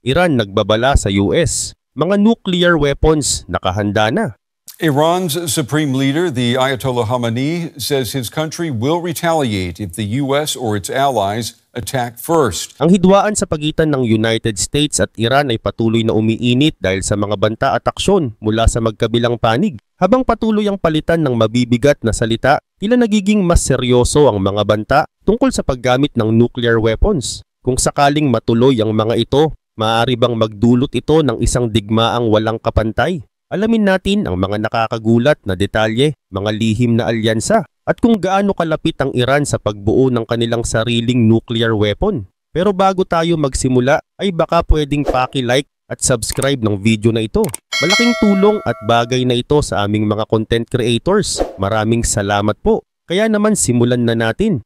Iran nagbabala sa US. Mga nuclear weapons nakahanda na. Iran's supreme leader, the Ayatollah Khamenei, says his country will retaliate if the U.S. or its allies attack first. Ang hidwaan sa pagitan ng United States at Iran ay patuloy na umiinit dahil sa mga banta at aksyon mula sa magkabilang panig. Habang patuloy ang palitan ng mabibigat na salita, tila nagiging mas seryoso ang mga banta tungkol sa paggamit ng nuclear weapons. Kung sakaling matuloy ang mga ito, maaari bang magdulot ito ng isang digmaang walang kapantay? Alamin natin ang mga nakakagulat na detalye, mga lihim na alyansa, at kung gaano kalapit ang Iran sa pagbuo ng kanilang sariling nuclear weapon. Pero bago tayo magsimula, ay baka pwedeng paki-like at subscribe ng video na ito. Malaking tulong at bagay na ito sa aming mga content creators. Maraming salamat po. Kaya naman simulan na natin.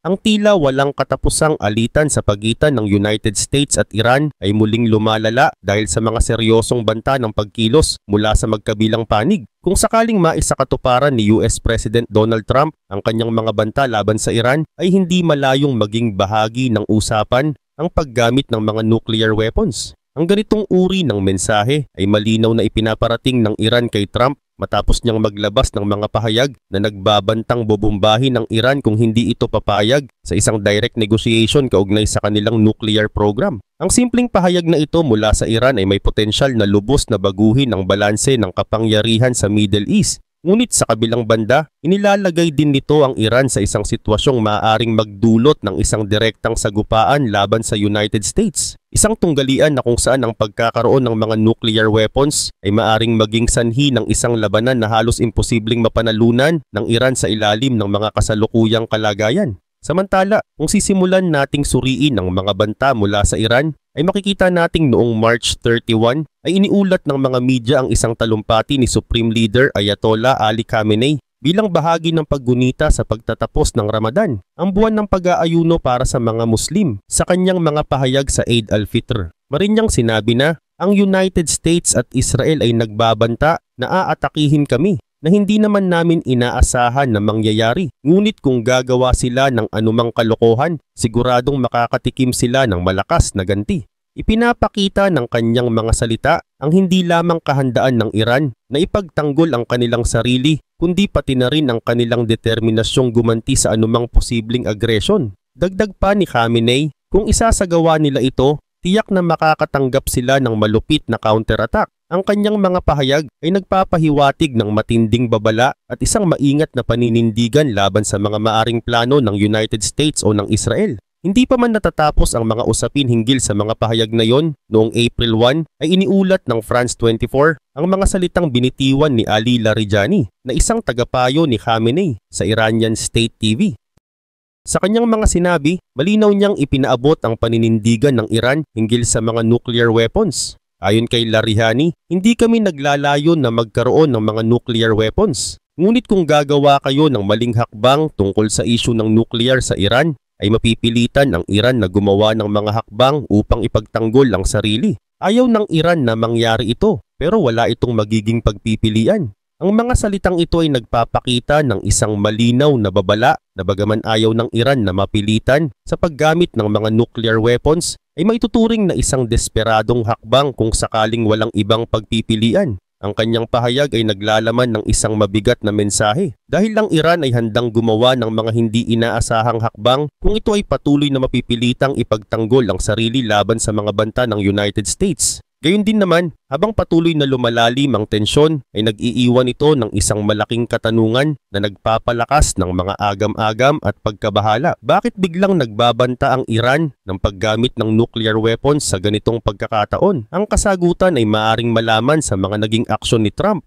Ang tila walang katapusang alitan sa pagitan ng United States at Iran ay muling lumalala dahil sa mga seryosong banta ng pagkilos mula sa magkabilang panig. Kung sakaling maisakatuparan ni US President Donald Trump ang kanyang mga banta laban sa Iran, ay hindi malayong maging bahagi ng usapan ang paggamit ng mga nuclear weapons. Ang ganitong uri ng mensahe ay malinaw na ipinaparating ng Iran kay Trump matapos niyang maglabas ng mga pahayag na nagbabantang bobombahin ng Iran kung hindi ito papayag sa isang direct negotiation kaugnay sa kanilang nuclear program. Ang simpleng pahayag na ito mula sa Iran ay may potensyal na lubos na baguhin ang balanse ng kapangyarihan sa Middle East. Ngunit sa kabilang banda, inilalagay din nito ang Iran sa isang sitwasyong maaaring magdulot ng isang direktang sagupaan laban sa United States. Isang tunggalian na kung saan ang pagkakaroon ng mga nuclear weapons ay maaaring maging sanhi ng isang labanan na halos imposibleng mapanalunan ng Iran sa ilalim ng mga kasalukuyang kalagayan. Samantala, kung sisimulan nating suriin ang mga banta mula sa Iran, ay makikita nating noong March 31 ay iniulat ng mga media ang isang talumpati ni Supreme Leader Ayatollah Ali Khamenei bilang bahagi ng paggunita sa pagtatapos ng Ramadan, ang buwan ng pag-aayuno para sa mga Muslim, sa kanyang mga pahayag sa Eid al-Fitr. Marinyang sinabi na, ang United States at Israel ay nagbabanta na aatakihin kami na hindi naman namin inaasahan na mangyayari. Ngunit kung gagawa sila ng anumang kalokohan, siguradong makakatikim sila ng malakas na ganti. Ipinapakita ng kanyang mga salita ang hindi lamang kahandaan ng Iran na ipagtanggol ang kanilang sarili, kundi pati na rin ang kanilang determinasyong gumanti sa anumang posibleng agresyon. Dagdag pa ni Khamenei, kung isasagawa nila ito, tiyak na makakatanggap sila ng malupit na counterattack. Ang kanyang mga pahayag ay nagpapahiwatig ng matinding babala at isang maingat na paninindigan laban sa mga maaring plano ng United States o ng Israel. Hindi pa man natatapos ang mga usapin hinggil sa mga pahayag na yon, noong April 1 ay iniulat ng France 24 ang mga salitang binitiwan ni Ali Larijani na isang tagapayo ni Khamenei sa Iranian State TV. Sa kanyang mga sinabi, malinaw niyang ipinaabot ang paninindigan ng Iran hinggil sa mga nuclear weapons. Ayon kay Larijani, hindi kami naglalayo na magkaroon ng mga nuclear weapons. Ngunit kung gagawa kayo ng maling hakbang tungkol sa isyu ng nuclear sa Iran, ay mapipilitan ang Iran na gumawa ng mga hakbang upang ipagtanggol ang sarili. Ayaw ng Iran na mangyari ito, pero wala itong magiging pagpipilian. Ang mga salitang ito ay nagpapakita ng isang malinaw na babala na bagaman ayaw ng Iran na mapilitan sa paggamit ng mga nuclear weapons, ay maituturing na isang desperadong hakbang kung sakaling walang ibang pagpipilian. Ang kanyang pahayag ay naglalaman ng isang mabigat na mensahe dahil ang Iran ay handang gumawa ng mga hindi inaasahang hakbang kung ito ay patuloy na mapipilitang ipagtanggol ang sarili laban sa mga banta ng United States. Gayun din naman, habang patuloy na lumalalim ang tensyon, ay nag-iiwan ito ng isang malaking katanungan na nagpapalakas ng mga agam-agam at pagkabahala. Bakit biglang nagbabanta ang Iran ng paggamit ng nuclear weapons sa ganitong pagkakataon? Ang kasagutan ay maaring malaman sa mga naging aksyon ni Trump.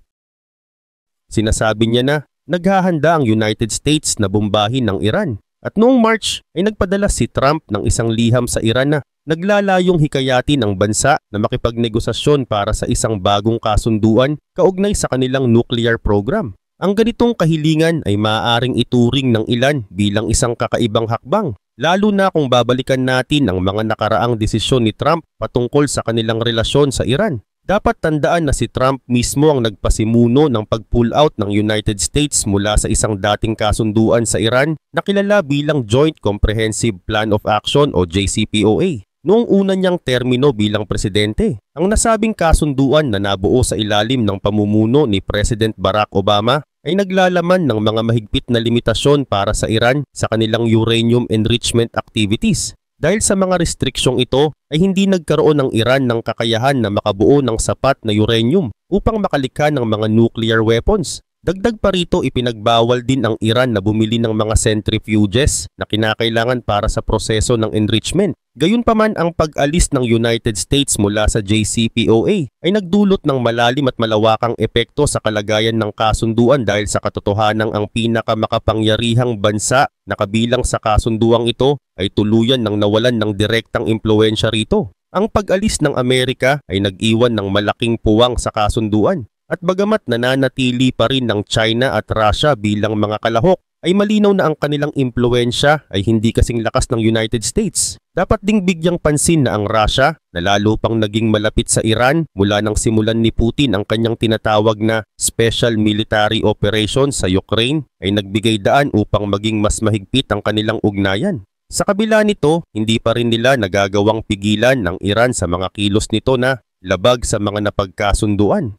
Sinasabi niya na naghahanda ang United States na bombahin ng Iran. At noong March ay nagpadala si Trump ng isang liham sa Iran na naglalayong hikayatin ang bansa na makipagnegosasyon para sa isang bagong kasunduan kaugnay sa kanilang nuclear program. Ang ganitong kahilingan ay maaaring ituring ng ilan bilang isang kakaibang hakbang, lalo na kung babalikan natin ang mga nakaraang desisyon ni Trump patungkol sa kanilang relasyon sa Iran. Dapat tandaan na si Trump mismo ang nagpasimuno ng pag-pull out ng United States mula sa isang dating kasunduan sa Iran na kilala bilang Joint Comprehensive Plan of Action o JCPOA. noong una niyang termino bilang presidente. Ang nasabing kasunduan na nabuo sa ilalim ng pamumuno ni President Barack Obama ay naglalaman ng mga mahigpit na limitasyon para sa Iran sa kanilang uranium enrichment activities. Dahil sa mga restriksyong ito ay hindi nagkaroon ng Iran ng kakayahan na makabuo ng sapat na uranium upang makalikha ng mga nuclear weapons. Dagdag pa rito, ipinagbawal din ang Iran na bumili ng mga centrifuges na kinakailangan para sa proseso ng enrichment. Gayunpaman, ang pag-alis ng United States mula sa JCPOA ay nagdulot ng malalim at malawakang epekto sa kalagayan ng kasunduan dahil sa katotohanang ang pinakamakapangyarihang bansa na kabilang sa kasunduang ito ay tuluyan ng nawalan ng direktang impluwensya rito. Ang pag-alis ng Amerika ay nag-iwan ng malaking puwang sa kasunduan. At bagamat nananatili pa rin ng China at Russia bilang mga kalahok, ay malinaw na ang kanilang impluwensya ay hindi kasing lakas ng United States. Dapat ding bigyang pansin na ang Russia, na lalo pang naging malapit sa Iran mula nang simulan ni Putin ang kanyang tinatawag na Special Military Operation sa Ukraine, ay nagbigay daan upang maging mas mahigpit ang kanilang ugnayan. Sa kabila nito, hindi pa rin nila nagagawang pigilan ng Iran sa mga kilos nito na labag sa mga napagkasunduan.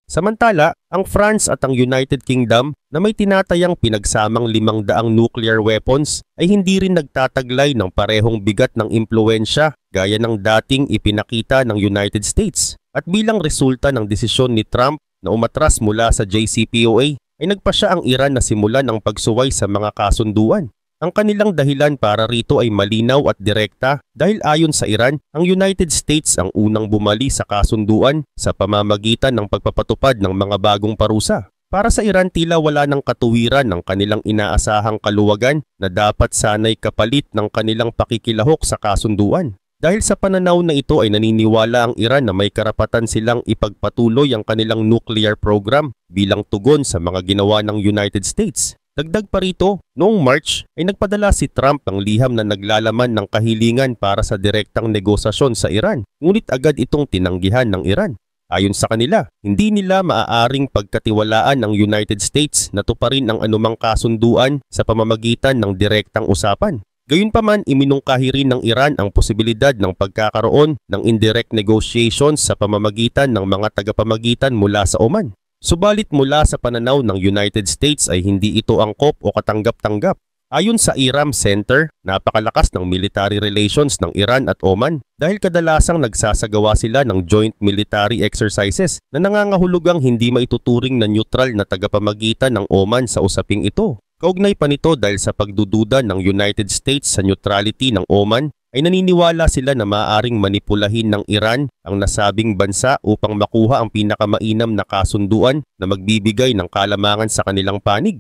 Samantala, ang France at ang United Kingdom na may tinatayang pinagsamang 500 nuclear weapons ay hindi rin nagtataglay ng parehong bigat ng impluwensya gaya ng dating ipinakita ng United States. At bilang resulta ng desisyon ni Trump na umatras mula sa JCPOA ay nagpasya ang Iran na simulan ang pagsuway sa mga kasunduan. Ang kanilang dahilan para rito ay malinaw at direkta dahil ayon sa Iran, ang United States ang unang bumali sa kasunduan sa pamamagitan ng pagpapatupad ng mga bagong parusa. Para sa Iran, tila wala ng katuwiran ng kanilang inaasahang kaluwagan na dapat sanay kapalit ng kanilang pakikilahok sa kasunduan. Dahil sa pananaw na ito ay naniniwala ang Iran na may karapatan silang ipagpatuloy ang kanilang nuclear program bilang tugon sa mga ginawa ng United States. Dagdag pa rito, noong March ay nagpadala si Trump ng liham na naglalaman ng kahilingan para sa direktang negosasyon sa Iran, ngunit agad itong tinanggihan ng Iran. Ayon sa kanila, hindi nila maaaring pagkatiwalaan ng United States na tuparin ang anumang kasunduan sa pamamagitan ng direktang usapan. Gayunpaman, iminungkahi rin ng Iran ang posibilidad ng pagkakaroon ng indirect negotiations sa pamamagitan ng mga tagapamagitan mula sa Oman. Subalit mula sa pananaw ng United States ay hindi ito angkop o katanggap-tanggap. Ayon sa IRAM Center, napakalakas ng military relations ng Iran at Oman dahil kadalasang nagsasagawa sila ng joint military exercises na nangangahulugang hindi maituturing na neutral na tagapamagitan ng Oman sa usaping ito. Kaugnay pa nito dahil sa pagdududa ng United States sa neutrality ng Oman, ay naniniwala sila na maaaring manipulahin ng Iran ang nasabing bansa upang makuha ang pinakamainam na kasunduan na magbibigay ng kalamangan sa kanilang panig.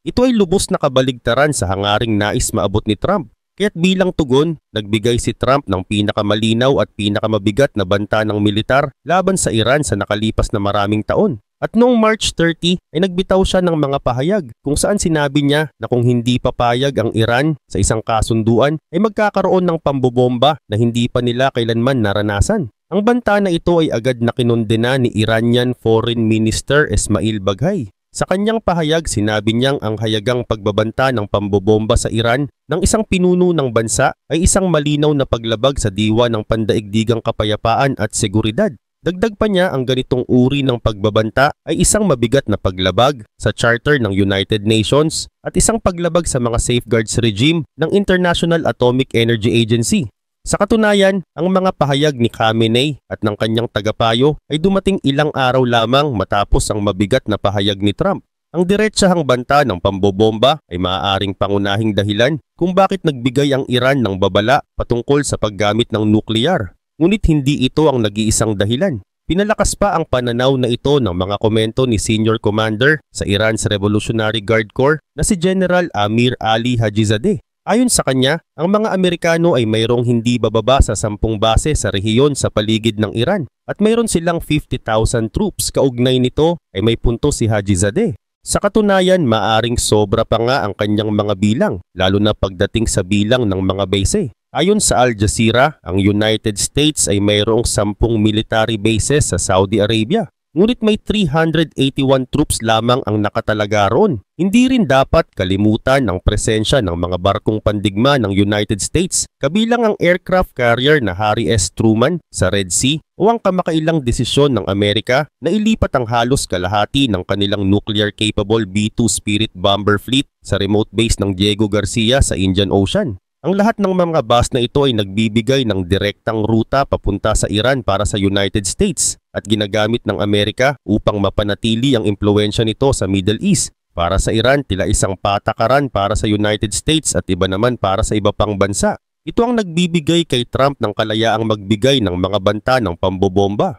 Ito ay lubos na kabaligtaran sa hangaring nais maabot ni Trump. Kaya't bilang tugon, nagbigay si Trump ng pinakamalinaw at pinakamabigat na banta ng militar laban sa Iran sa nakalipas na maraming taon. At noong March 30 ay nagbitaw siya ng mga pahayag kung saan sinabi niya na kung hindi papayag ang Iran sa isang kasunduan ay magkakaroon ng pambobomba na hindi pa nila kailanman naranasan. Ang banta na ito ay agad na kinondena ni Iranian Foreign Minister Esmail Baghay. Sa kanyang pahayag, sinabi niyang ang hayagang pagbabanta ng pambobomba sa Iran ng isang pinuno ng bansa ay isang malinaw na paglabag sa diwa ng pandaigdigang kapayapaan at seguridad. Dagdag pa niya, ang ganitong uri ng pagbabanta ay isang mabigat na paglabag sa Charter ng United Nations at isang paglabag sa mga safeguards regime ng International Atomic Energy Agency. Sa katunayan, ang mga pahayag ni Khamenei at ng kanyang tagapayo ay dumating ilang araw lamang matapos ang mabigat na pahayag ni Trump. Ang diretsahang banta ng pambobomba ay maaaring pangunahing dahilan kung bakit nagbigay ang Iran ng babala patungkol sa paggamit ng nuklear. Ngunit hindi ito ang nag-iisang dahilan. Pinalakas pa ang pananaw na ito ng mga komento ni Senior Commander sa Iran's Revolutionary Guard Corps na si General Amir Ali Hajizadeh. Ayon sa kanya, ang mga Amerikano ay mayroong hindi bababa sa 10 base sa rehiyon sa paligid ng Iran at mayroon silang 50,000 troops. Kaugnay nito ay may punto si Hajizadeh. Sa katunayan, maaring sobra pa nga ang kanyang mga bilang, lalo na pagdating sa bilang ng mga base. Ayon sa Al Jazeera, ang United States ay mayroong 10 military bases sa Saudi Arabia. Ngunit may 381 troops lamang ang nakatalaga roon. Hindi rin dapat kalimutan ang presensya ng mga barkong pandigma ng United States, kabilang ang aircraft carrier na Harry S. Truman sa Red Sea o ang kamakailang desisyon ng Amerika na ilipat ang halos kalahati ng kanilang nuclear-capable B-2 Spirit bomber fleet sa remote base ng Diego Garcia sa Indian Ocean. Ang lahat ng mga bus na ito ay nagbibigay ng direktang ruta papunta sa Iran para sa United States at ginagamit ng Amerika upang mapanatili ang impluwensya nito sa Middle East. Para sa Iran, tila isang patakaran para sa United States at iba naman para sa iba pang bansa. Ito ang nagbibigay kay Trump ng kalayaang magbigay ng mga banta ng pambobomba.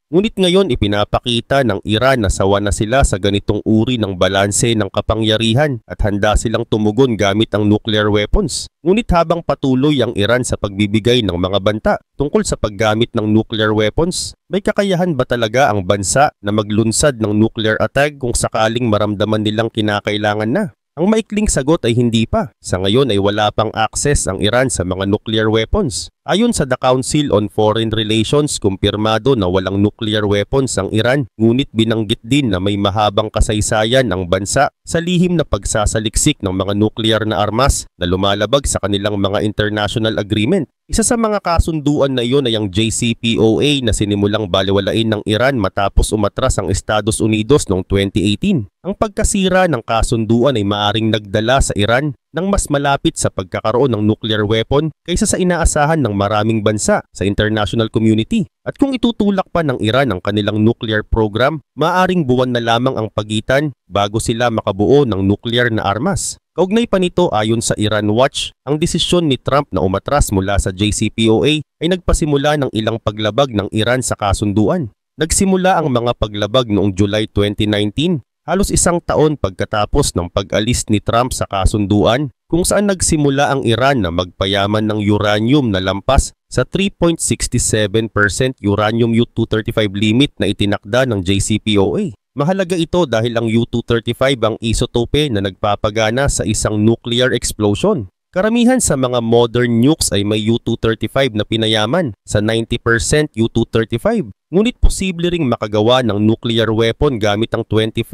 Ngunit ngayon ipinapakita ng Iran na sawa na sila sa ganitong uri ng balanse ng kapangyarihan at handa silang tumugon gamit ang nuclear weapons. Ngunit habang patuloy ang Iran sa pagbibigay ng mga banta tungkol sa paggamit ng nuclear weapons, may kakayahan ba talaga ang bansa na maglunsad ng nuclear attack kung sakaling maramdaman nilang kinakailangan na? Ang maikling sagot ay hindi pa. Sa ngayon ay wala pang access ang Iran sa mga nuclear weapons. Ayon sa The Council on Foreign Relations, kumpirmado na walang nuclear weapons ang Iran, ngunit binanggit din na may mahabang kasaysayan ang bansa sa lihim na pagsasaliksik ng mga nuclear na armas na lumalabag sa kanilang mga international agreement. Isa sa mga kasunduan na iyon ay ang JCPOA na sinimulang balewalain ng Iran matapos umatras ang Estados Unidos noong 2018. Ang pagkasira ng kasunduan ay maaring nagdala sa Iran ng mas malapit sa pagkakaroon ng nuclear weapon kaysa sa inaasahan ng maraming bansa sa international community. At kung itutulak pa ng Iran ang kanilang nuclear program, maaring buwan na lamang ang pagitan bago sila makabuo ng nuclear na armas. Kaugnay pa nito, ayon sa Iran Watch, ang desisyon ni Trump na umatras mula sa JCPOA ay nagpasimula ng ilang paglabag ng Iran sa kasunduan. Nagsimula ang mga paglabag noong July 2019, halos isang taon pagkatapos ng pag-alis ni Trump sa kasunduan, kung saan nagsimula ang Iran na magpayaman ng uranium na lampas sa 3.67% uranium-235 limit na itinakda ng JCPOA. Mahalaga ito dahil ang U-235 ang isotope na nagpapagana sa isang nuclear explosion. Karamihan sa mga modern nukes ay may U-235 na pinayaman sa 90% U-235. Ngunit posible ring makagawa ng nuclear weapon gamit ang 25%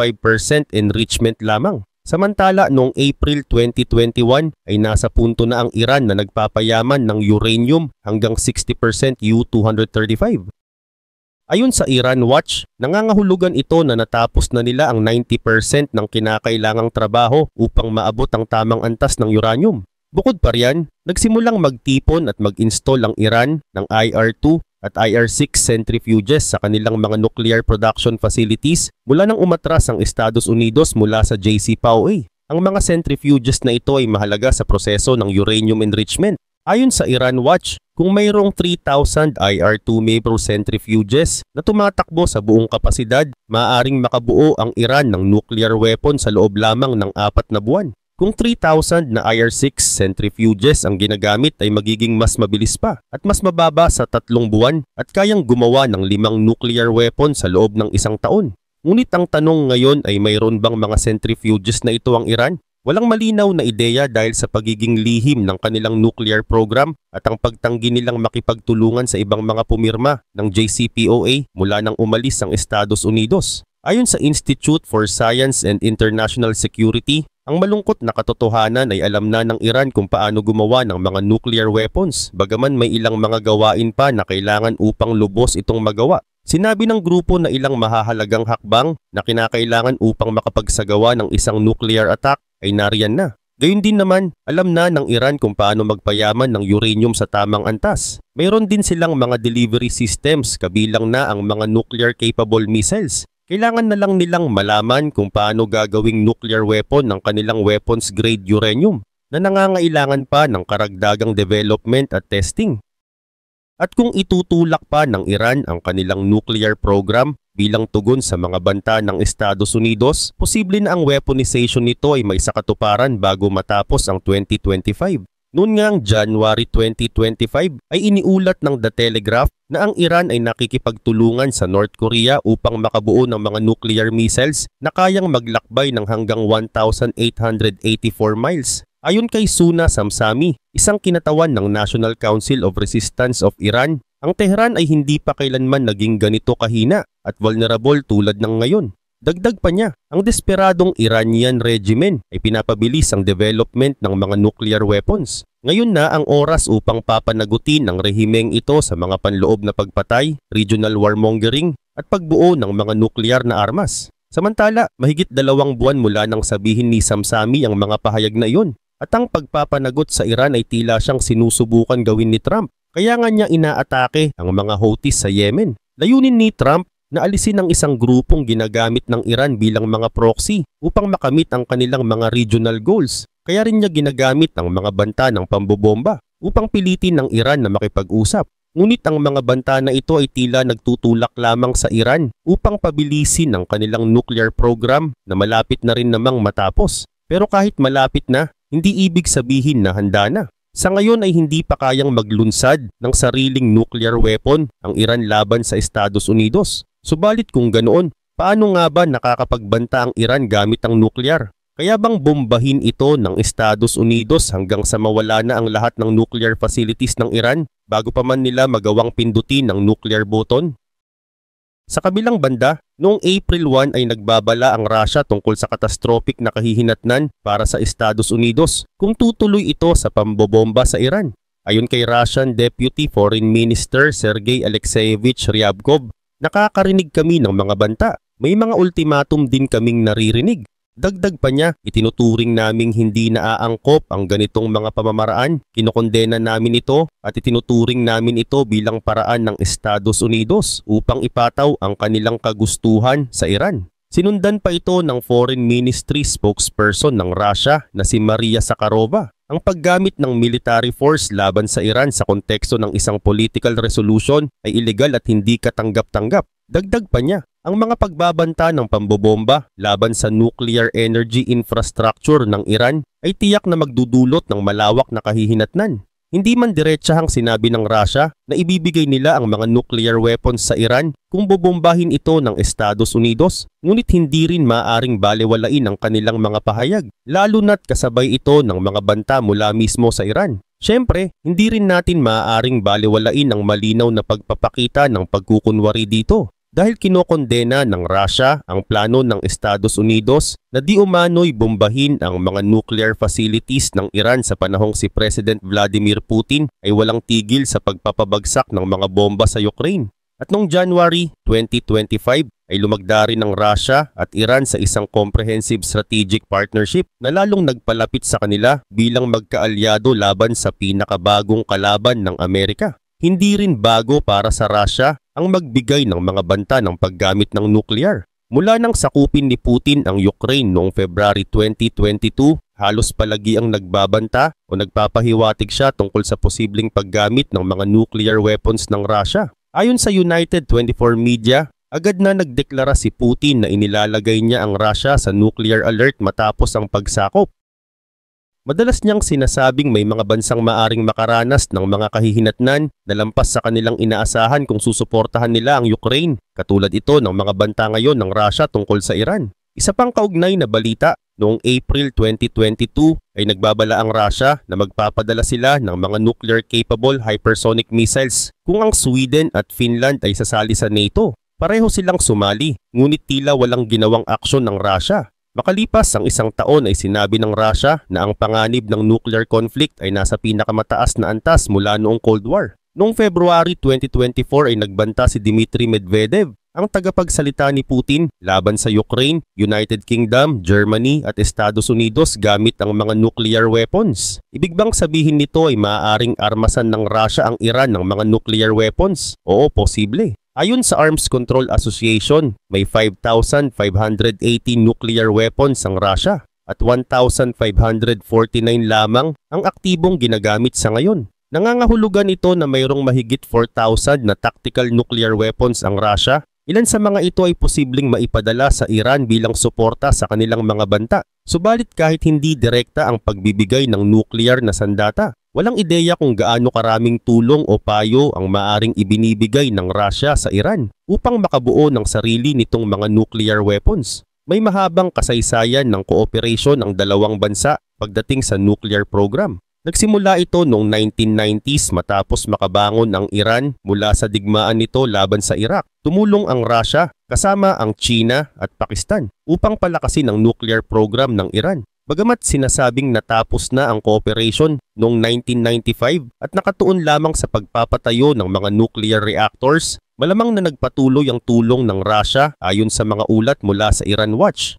enrichment lamang. Samantala, noong April 2021 ay nasa punto na ang Iran na nagpapayaman ng uranium hanggang 60% U-235. Ayon sa Iran Watch, nangangahulugan ito na natapos na nila ang 90% ng kinakailangang trabaho upang maabot ang tamang antas ng uranium. Bukod pa riyan, nagsimulang magtipon at mag-install ang Iran ng IR-2 at IR-6 centrifuges sa kanilang mga nuclear production facilities mula nang umatras ang Estados Unidos mula sa JCPOA. Ang mga centrifuges na ito ay mahalaga sa proseso ng uranium enrichment. Ayon sa Iran Watch, kung mayroong 3,000 IR-2 Mapro centrifuges na tumatakbo sa buong kapasidad, maaaring makabuo ang Iran ng nuclear weapon sa loob lamang ng 4 na buwan. Kung 3,000 na IR-6 centrifuges ang ginagamit ay magiging mas mabilis pa at mas mababa sa 3 buwan at kayang gumawa ng 5 nuclear weapon sa loob ng 1 taon. Ngunit ang tanong ngayon ay mayroon bang mga centrifuges na ito ang Iran? Walang malinaw na ideya dahil sa pagiging lihim ng kanilang nuclear program at ang pagtanggi nilang makipagtulungan sa ibang mga pumirma ng JCPOA mula nang umalis ang Estados Unidos. Ayon sa Institute for Science and International Security, ang malungkot na katotohanan ay alam na ng Iran kung paano gumawa ng mga nuclear weapons, bagaman may ilang mga gawain pa na kailangan upang lubos itong magawa. Sinabi ng grupo na ilang mahahalagang hakbang na kinakailangan upang makapagsagawa ng isang nuclear attack ay nariyan na. Gayun din naman, alam na ng Iran kung paano magpayaman ng uranium sa tamang antas. Mayroon din silang mga delivery systems kabilang na ang mga nuclear-capable missiles. Kailangan na lang nilang malaman kung paano gagawing nuclear weapon ng kanilang weapons-grade uranium na nangangailangan pa ng karagdagang development at testing. At kung itutulak pa ng Iran ang kanilang nuclear program bilang tugon sa mga banta ng Estados Unidos, posible na ang weaponization nito ay may sakatuparan bago matapos ang 2025. Noon ngang January 2025 ay iniulat ng The Telegraph na ang Iran ay nakikipagtulungan sa North Korea upang makabuo ng mga nuclear missiles na kayang maglakbay ng hanggang 1,884 miles. Ayon kay Suna Samsami, isang kinatawan ng National Council of Resistance of Iran, ang Tehran ay hindi pa kailanman naging ganito kahina at vulnerable tulad ng ngayon. Dagdag pa niya, ang desperadong Iranian regime ay pinapabilis ang development ng mga nuclear weapons. Ngayon na ang oras upang papanagutin ang rehimeng ito sa mga panloob na pagpatay, regional warmongering at pagbuo ng mga nuklear na armas. Samantala, mahigit 2 buwan mula nang sabihin ni Samsami ang mga pahayag na iyon at ang pagpapanagot sa Iran ay tila siyang sinusubukan gawin ni Trump. Kaya nga niya inaatake ang mga Houthis sa Yemen. Layunin ni Trump na alisin ang isang grupong ginagamit ng Iran bilang mga proxy upang makamit ang kanilang mga regional goals. Kaya rin niya ginagamit ang mga banta ng pambobomba upang pilitin ng Iran na makipag-usap. Ngunit ang mga banta na ito ay tila nagtutulak lamang sa Iran upang pabilisin ang kanilang nuclear program na malapit na rin namang matapos. Pero kahit malapit na, hindi ibig sabihin na handa na. Sa ngayon ay hindi pa kayang maglunsad ng sariling nuclear weapon ang Iran laban sa Estados Unidos. Subalit kung ganoon, paano nga ba nakakapagbanta ang Iran gamit ang nuclear? Kaya bang bombahin ito ng Estados Unidos hanggang sa mawala na ang lahat ng nuclear facilities ng Iran bago pa man nila magawang pindutin ang nuclear button? Sa kabilang banda, noong April 1 ay nagbabala ang Russia tungkol sa catastrophic na kahihinatnan para sa Estados Unidos kung tutuloy ito sa pambobomba sa Iran. Ayon kay Russian Deputy Foreign Minister Sergei Alexeyevich Ryabkov, nakakarinig kami ng mga banta. May mga ultimatum din kaming naririnig. Dagdag pa niya, itinuturing naming hindi naaangkop ang ganitong mga pamamaraan, kinokondena namin ito at itinuturing namin ito bilang paraan ng Estados Unidos upang ipataw ang kanilang kagustuhan sa Iran. Sinundan pa ito ng Foreign Ministry spokesperson ng Russia na si Maria Zakharova. Ang paggamit ng military force laban sa Iran sa konteksto ng isang political resolution ay illegal at hindi katanggap-tanggap. Dagdag pa niya, ang mga pagbabanta ng pambobomba laban sa nuclear energy infrastructure ng Iran ay tiyak na magdudulot ng malawak na kahihinatnan. Hindi man diretsahang sinabi ng Russia na ibibigay nila ang mga nuclear weapons sa Iran kung bobombahin ito ng Estados Unidos, ngunit hindi rin maaaring balewalain ang kanilang mga pahayag, lalo na't kasabay ito ng mga banta mula mismo sa Iran. Siyempre, hindi rin natin maaaring balewalain ang malinaw na pagpapakita ng pagkukunwari dito. Dahil kinokondena ng Russia ang plano ng Estados Unidos na di umano'y bombahin ang mga nuclear facilities ng Iran sa panahong si President Vladimir Putin ay walang tigil sa pagpapabagsak ng mga bomba sa Ukraine. At noong January 2025 ay lumagda rin ng Russia at Iran sa isang comprehensive strategic partnership na lalong nagpalapit sa kanila bilang magkaalyado laban sa pinakabagong kalaban ng Amerika. Hindi rin bago para sa Russia ang magbigay ng mga banta ng paggamit ng nuclear. Mula nang sakupin ni Putin ang Ukraine noong February 2022, halos palagi ang nagbabanta o nagpapahiwatig siya tungkol sa posibleng paggamit ng mga nuclear weapons ng Russia. Ayon sa United 24 Media, agad na nagdeklara si Putin na inilalagay niya ang Russia sa nuclear alert matapos ang pagsakop. Madalas niyang sinasabing may mga bansang maaring makaranas ng mga kahihinatnan na lampas sa kanilang inaasahan kung susuportahan nila ang Ukraine, katulad ito ng mga banta ngayon ng Russia tungkol sa Iran. Isa pang kaugnay na balita, noong April 2022 ay nagbabala ang Russia na magpapadala sila ng mga nuclear-capable hypersonic missiles kung ang Sweden at Finland ay sasali sa NATO. Pareho silang sumali, ngunit tila walang ginawang aksyon ng Russia. Makalipas ang isang taon ay sinabi ng Russia na ang panganib ng nuclear conflict ay nasa pinakamataas na antas mula noong Cold War. Noong February 2024 ay nagbanta si Dmitry Medvedev, ang tagapagsalita ni Putin laban sa Ukraine, United Kingdom, Germany at Estados Unidos gamit ang mga nuclear weapons. Ibig bang sabihin nito ay maaaring armasan ng Russia ang Iran ng mga nuclear weapons? Oo, posible. Ayon sa Arms Control Association, may 5,580 nuclear weapons ang Russia at 1,549 lamang ang aktibong ginagamit sa ngayon. Nangangahulugan ito na mayroong mahigit 4,000 na tactical nuclear weapons ang Russia. Ilan sa mga ito ay posibleng maipadala sa Iran bilang suporta sa kanilang mga banta. Subalit kahit hindi direkta ang pagbibigay ng nuclear na sandata, walang ideya kung gaano karaming tulong o payo ang maaring ibinibigay ng Russia sa Iran upang makabuo ng sarili nitong mga nuclear weapons. May mahabang kasaysayan ng kooperasyon ang dalawang bansa pagdating sa nuclear program. Nagsimula ito noong 1990s matapos makabangon ang Iran mula sa digmaan nito laban sa Iraq. Tumulong ang Russia kasama ang China at Pakistan upang palakasin ang nuclear program ng Iran. Bagamat sinasabing natapos na ang cooperation noong 1995 at nakatuon lamang sa pagpapatayo ng mga nuclear reactors, malamang na nagpatuloy ang tulong ng Russia ayon sa mga ulat mula sa Iran Watch.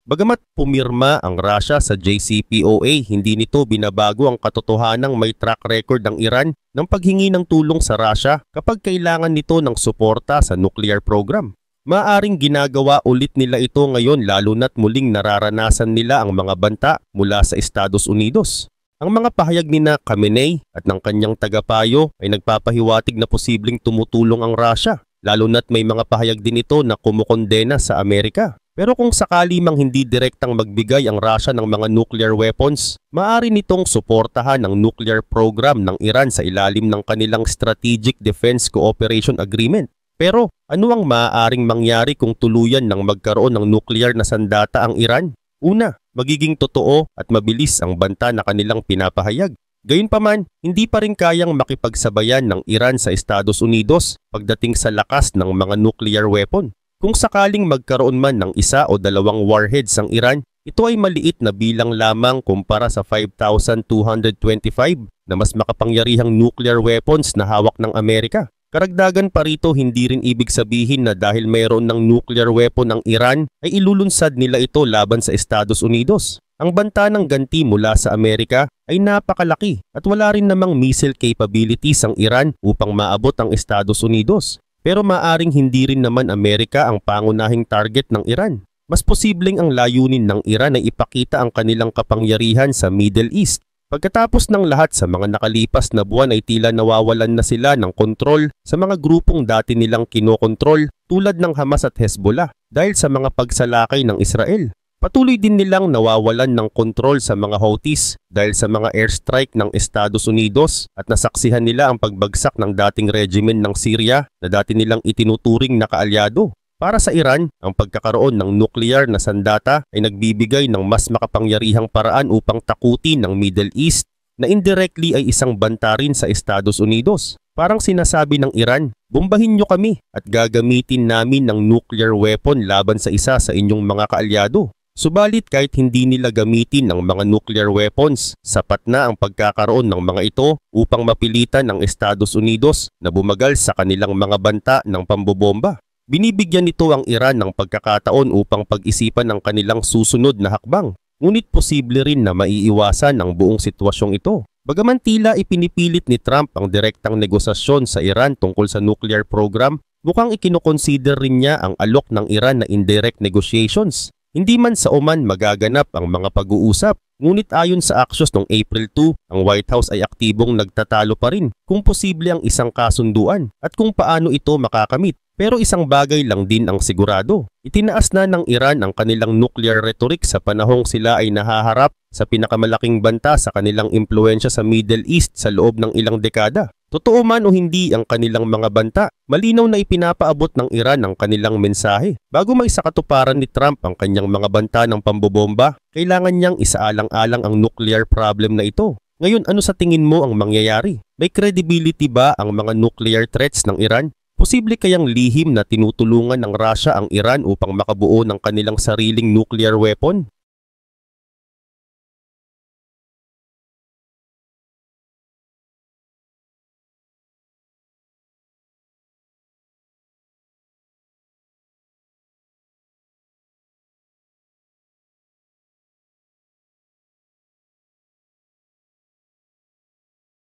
Bagamat pumirma ang Russia sa JCPOA, hindi nito binabago ang katotohanang may track record ng Iran ng paghingi ng tulong sa Russia kapag kailangan nito ng suporta sa nuclear program. Maaring ginagawa ulit nila ito ngayon lalo na't muling nararanasan nila ang mga banta mula sa Estados Unidos. Ang mga pahayag ni Khamenei at ng kanyang tagapayo ay nagpapahiwatig na posibleng tumutulong ang Russia, lalo na't may mga pahayag din ito na kumukondena sa Amerika. Pero kung sakali mang hindi direktang magbigay ang Russia ng mga nuclear weapons, maaari nitong suportahan ang nuclear program ng Iran sa ilalim ng kanilang Strategic Defense Cooperation Agreement. Pero ano ang maaaring mangyari kung tuluyan ng magkaroon ng nuclear na sandata ang Iran? Una, magiging totoo at mabilis ang banta na kanilang pinapahayag. Gayunpaman, hindi pa rin kayang makipagsabayan ng Iran sa Estados Unidos pagdating sa lakas ng mga nuclear weapon. Kung sakaling magkaroon man ng isa o dalawang warheads ang Iran, ito ay maliit na bilang lamang kumpara sa 5,225 na mas makapangyarihang nuclear weapons na hawak ng Amerika. Karagdagan pa rito, hindi rin ibig sabihin na dahil mayroon ng nuclear weapon ang Iran ay ilulunsad nila ito laban sa Estados Unidos. Ang banta ng ganti mula sa Amerika ay napakalaki at wala rin namang missile capabilities ang Iran upang maabot ang Estados Unidos. Pero maaring hindi rin naman Amerika ang pangunahing target ng Iran. Mas posibleng ang layunin ng Iran ay ipakita ang kanilang kapangyarihan sa Middle East. Pagkatapos ng lahat sa mga nakalipas na buwan ay tila nawawalan na sila ng kontrol sa mga grupong dati nilang kinokontrol tulad ng Hamas at Hezbollah dahil sa mga pagsalakay ng Israel. Patuloy din nilang nawawalan ng kontrol sa mga Houthis dahil sa mga airstrike ng Estados Unidos at nasaksihan nila ang pagbagsak ng dating regimen ng Syria na dati nilang itinuturing na kaalyado. Para sa Iran, ang pagkakaroon ng nuclear na sandata ay nagbibigay ng mas makapangyarihang paraan upang takutin ng Middle East na indirectly ay isang banta rin sa Estados Unidos. Parang sinasabi ng Iran, bombahin nyo kami at gagamitin namin ng nuclear weapon laban sa isa sa inyong mga kaalyado. Subalit kahit hindi nila gamitin ang mga nuclear weapons, sapat na ang pagkakaroon ng mga ito upang mapilitan ang Estados Unidos na bumagal sa kanilang mga banta ng pambobomba. Binibigyan nito ang Iran ng pagkakataon upang pag-isipan ang kanilang susunod na hakbang. Ngunit posible rin na maiiwasan ang buong sitwasyong ito. Bagaman tila ipinipilit ni Trump ang direktang negosasyon sa Iran tungkol sa nuclear program, mukhang ikinoconsider rin niya ang alok ng Iran na indirect negotiations. Hindi man sa Oman magaganap ang mga pag-uusap, ngunit ayon sa Axios noong April 2, ang White House ay aktibong nagtatalo pa rin kung posible ang isang kasunduan at kung paano ito makakamit. Pero isang bagay lang din ang sigurado. Itinaas na ng Iran ang kanilang nuclear rhetoric sa panahong sila ay nahaharap sa pinakamalaking banta sa kanilang impluensya sa Middle East sa loob ng ilang dekada. Totoo man o hindi ang kanilang mga banta, malinaw na ipinapaabot ng Iran ang kanilang mensahe. Bago may sakatuparan ni Trump ang kanyang mga banta ng pambobomba, kailangan niyang isaalang-alang ang nuclear problem na ito. Ngayon, ano sa tingin mo ang mangyayari? May credibility ba ang mga nuclear threats ng Iran? Posible kayang lihim na tinutulungan ng Russia ang Iran upang makabuo ng kanilang sariling nuclear weapon?